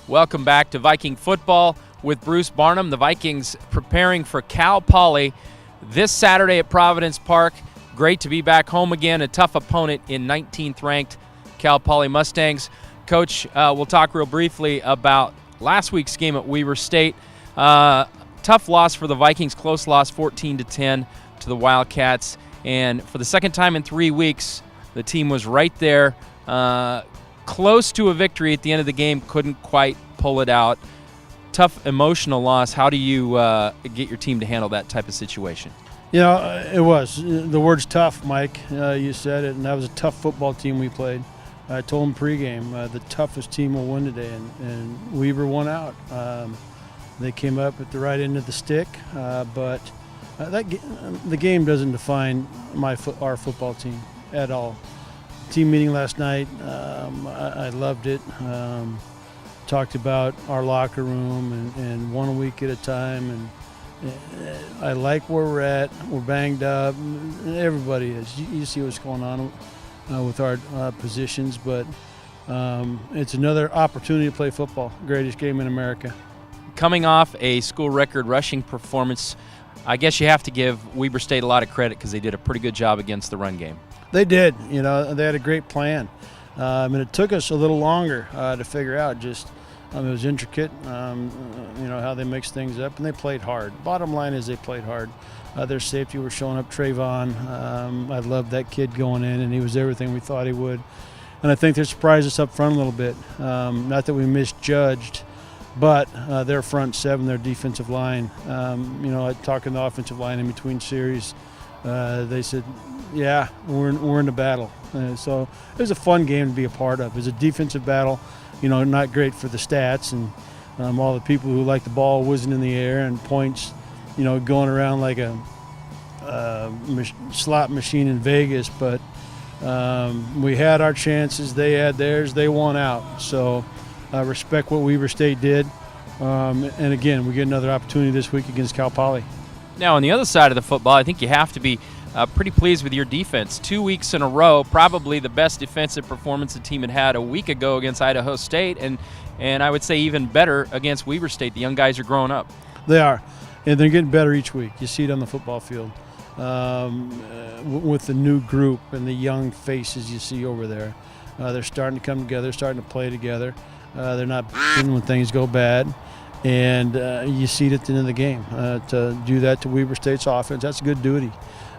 Welcome back to Viking Football with Bruce Barnum. The Vikings preparing for Cal Poly this Saturday at Providence Park. Great to be back home again. A tough opponent in 19th ranked Cal Poly Mustangs. Coach, we'll talk real briefly about last week's game at Weber State. Tough loss for the Vikings, close loss 14-10 to the Wildcats. And for the second time in 3 weeks, the team was right there, close to a victory at the end of the game, couldn't quite pull it out. Tough emotional loss. How do you get your team to handle that type of situation? You know, it was. The word's tough, Mike. You said it, and that was a tough football team we played. I told them pregame, the toughest team will win today, and Weber won out. They came up at the right end of the stick, but the game doesn't define our football team at all. Team meeting last night, I loved it. Talked about our locker room and 1 week at a time, and I like where we're at. We're banged up. Everybody is. You see what's going on with our positions, but it's another opportunity to play football. Greatest game in America. Coming off a school record rushing performance, I guess you have to give Weber State a lot of credit because they did a pretty good job against the run game. They did. You know, they had a great plan. And it took us a little longer to figure out. Just it was intricate, you know, how they mix things up, and they played hard. Bottom line is they played hard. Their safety were showing up, Trayvon. I loved that kid going in, and he was everything we thought he would. And I think they surprised us up front a little bit. Not that we misjudged, but their front seven, their defensive line, you know, talking the offensive line in between series, they said, yeah, we're in the battle. So it was a fun game to be a part of. It was a defensive battle, you know, not great for the stats and all the people who like the ball whizzing in the air and points, you know, going around like a slot machine in Vegas. But we had our chances. They had theirs. They won out. So I respect what Weber State did. And, again, we get another opportunity this week against Cal Poly. Now, on the other side of the football, I think you have to be pretty pleased with your defense. 2 weeks in a row, probably the best defensive performance the team had a week ago against Idaho State, and I would say even better against Weber State. The young guys are growing up. They are, and they're getting better each week. You see it on the football field with the new group and the young faces you see over there. They're starting to come together, starting to play together. They're not when things go bad. And you see it at the end of the game. To do that to Weber State's offense, that's a good duty.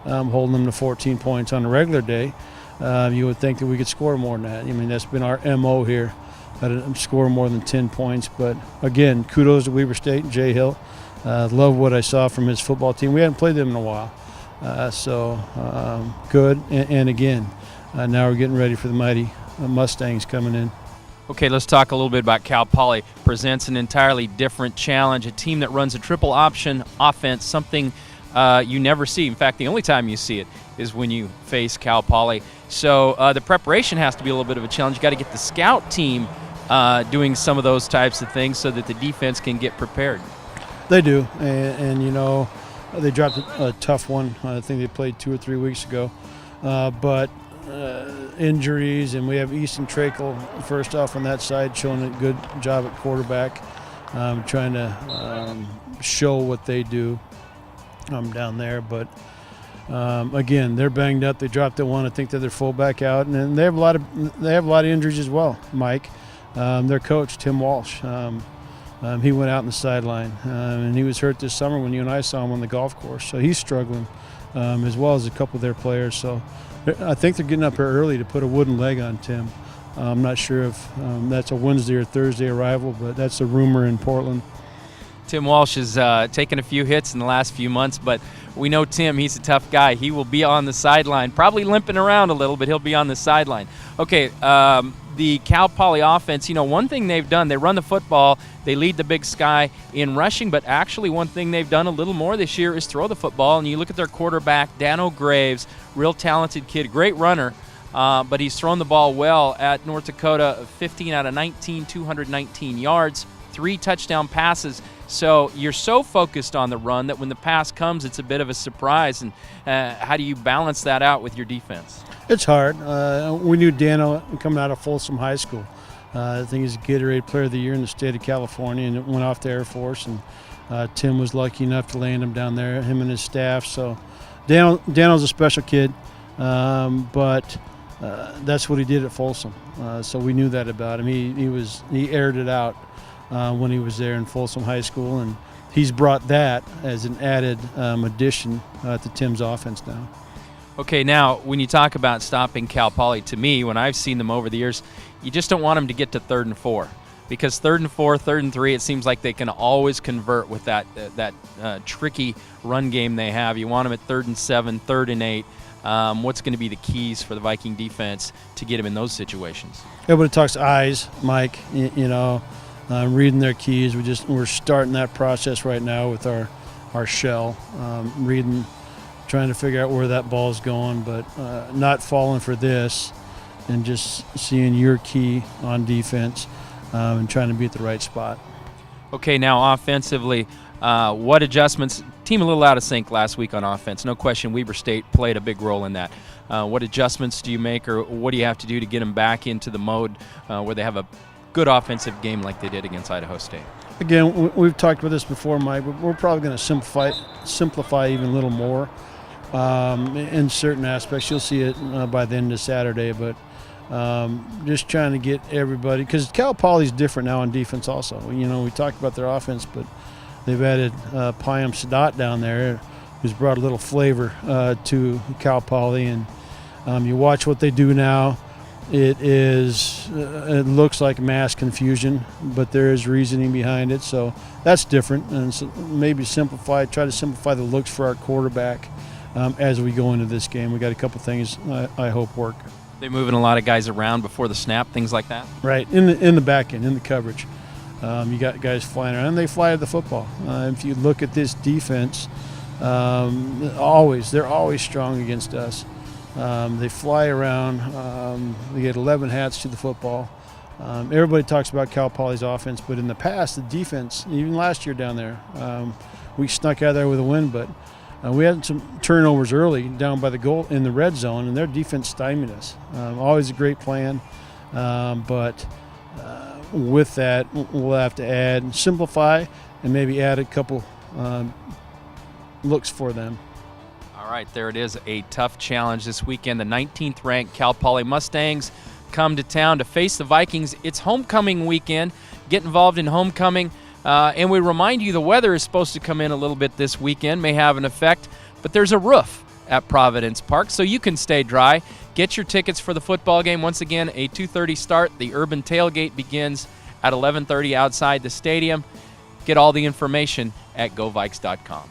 Holding them to 14 points on a regular day, you would think that we could score more than that. I mean, that's been our MO here, score more than 10 points. But, again, kudos to Weber State and Jay Hill. Love what I saw from his football team. We hadn't played them in a while. So good. And again, now we're getting ready for the mighty Mustangs coming in. Okay, let's talk a little bit about Cal Poly. Presents an entirely different challenge, a team that runs a triple option offense, something you never see. In fact, the only time you see it is when you face Cal Poly. So the preparation has to be a little bit of a challenge. You got to get the scout team doing some of those types of things so that the defense can get prepared. They do, and you know, they dropped a tough one. I think they played 2 or 3 weeks ago, but injuries, and we have Easton Trakel first off on that side, showing a good job at quarterback, trying to show what they do down there. But again, they're banged up. They dropped the one. I think they're their fullback out, and then they have a lot of injuries as well. Mike, their coach Tim Walsh, he went out on the sideline, and he was hurt this summer when you and I saw him on the golf course. So he's struggling, as well as a couple of their players. So I think they're getting up here early to put a wooden leg on Tim. I'm not sure if that's a Wednesday or Thursday arrival, but that's a rumor in Portland. Tim Walsh has taken a few hits in the last few months, but we know Tim, he's a tough guy. He will be on the sideline, probably limping around a little, but he'll be on the sideline. Okay, the Cal Poly offense, you know, one thing they've done, they run the football, they lead the Big Sky in rushing, but actually one thing they've done a little more this year is throw the football. And you look at their quarterback, Dano Graves, real talented kid, great runner, but he's thrown the ball well at North Dakota, 15 out of 19, 219 yards, 3 touchdown passes. So you're so focused on the run that when the pass comes, it's a bit of a surprise. And how do you balance that out with your defense? It's hard. We knew Dano coming out of Folsom High School. I think he's a Gatorade Player of the Year in the state of California, and it went off to Air Force. And Tim was lucky enough to land him down there, him and his staff. So Daniel's a special kid, but that's what he did at Folsom. So we knew that about him. He aired it out when he was there in Folsom High School, and he's brought that as an added addition to Tim's offense now. Okay, now when you talk about stopping Cal Poly, to me, when I've seen them over the years, you just don't want them to get to 3rd and 4, because 3rd and 4, 3rd and 3, it seems like they can always convert with that tricky run game they have. You want them at 3rd and 7, 3rd and 8. What's going to be the keys for the Viking defense to get them in those situations? Everybody talks eyes, Mike. Reading their keys. We're starting that process right now with our shell, reading, trying to figure out where that ball's going, but not falling for this, and just seeing your key on defense and trying to be at the right spot. Okay, now offensively, what adjustments? Team a little out of sync last week on offense. No question, Weber State played a big role in that. What adjustments do you make, or what do you have to do to get them back into the mode where they have a good offensive game like they did against Idaho State? Again, we've talked about this before, Mike, but we're probably going to simplify even a little more in certain aspects. You'll see it by the end of Saturday, but just trying to get everybody, because Cal Poly's different now on defense also. We talked about their offense, but they've added Payam Sadat down there, who's brought a little flavor to Cal Poly, and you watch what they do now. It looks like mass confusion, but there is reasoning behind it, so that's different. And so maybe try to simplify the looks for our quarterback as we go into this game. We got a couple things I hope work. They moving a lot of guys around before the snap, things like that. Right, in the back end, in the coverage, you got guys flying around, and they fly at the football. If you look at this defense, they're always strong against us. They fly around. They get 11 hats to the football. Everybody talks about Cal Poly's offense, but in the past, the defense, even last year down there, we snuck out of there with a win, but we had some turnovers early down by the goal in the red zone, and their defense stymied us. Always a great plan, but with that, we'll have to simplify, and maybe add a couple looks for them. All right, there it is, a tough challenge this weekend. The 19th ranked Cal Poly Mustangs come to town to face the Vikings. It's homecoming weekend. Get involved in homecoming. And we remind you the weather is supposed to come in a little bit this weekend, may have an effect, but there's a roof at Providence Park, so you can stay dry. Get your tickets for the football game. Once again, a 2:30 start. The urban tailgate begins at 11:30 outside the stadium. Get all the information at govikes.com.